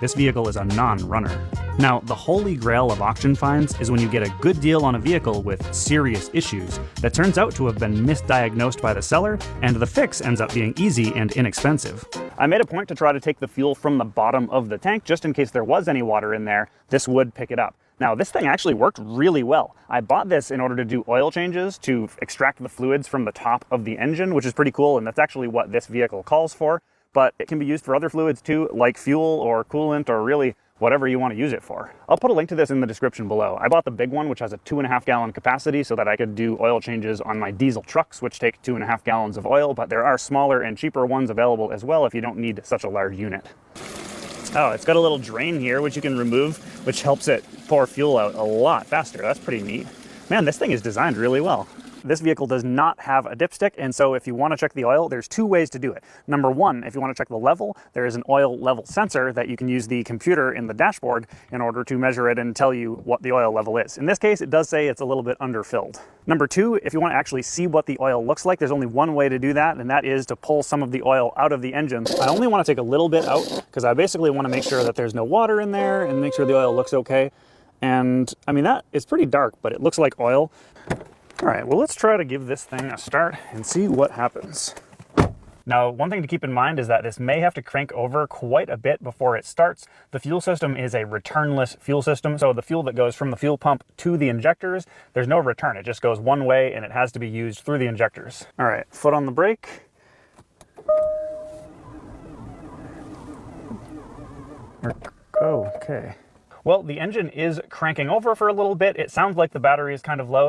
This vehicle is a non-runner. Now, the holy grail of auction finds is when you get a good deal on a vehicle with serious issues that turns out to have been misdiagnosed by the seller, and the fix ends up being easy and inexpensive. I made a point to try to take the fuel from the bottom of the tank just in case there was any water in there. This would pick it up. Now, this thing actually worked really well. I bought this in order to do oil changes to extract the fluids from the top of the engine, which is pretty cool, and that's actually what this vehicle calls for. But it can be used for other fluids too, like fuel or coolant or really whatever you want to use it for. I'll put a link to this in the description below. I bought the big one, which has a 2.5 gallon capacity so that I could do oil changes on my diesel trucks, which take 2.5 gallons of oil, but there are smaller and cheaper ones available as well if you don't need such a large unit. Oh, it's got a little drain here, which you can remove, which helps it pour fuel out a lot faster. That's pretty neat. Man, this thing is designed really well. This vehicle does not have a dipstick, and so if you want to check the oil, there's two ways to do it. Number one, if you want to check the level, there is an oil level sensor that you can use the computer in the dashboard in order to measure it and tell you what the oil level is. In this case, it does say it's a little bit underfilled. Number two, if you want to actually see what the oil looks like, there's only one way to do that, and that is to pull some of the oil out of the engine. I only want to take a little bit out because I basically want to make sure that there's no water in there and make sure the oil looks okay. And I mean, that is pretty dark, but it looks like oil. All right, well, let's try to give this thing a start and see what happens. Now, one thing to keep in mind is that this may have to crank over quite a bit before it starts. The fuel system is a returnless fuel system, so the fuel that goes from the fuel pump to the injectors, there's no return. It just goes one way and it has to be used through the injectors. All right, foot on the brake. Okay. Well, the engine is cranking over for a little bit. It sounds like the battery is kind of low.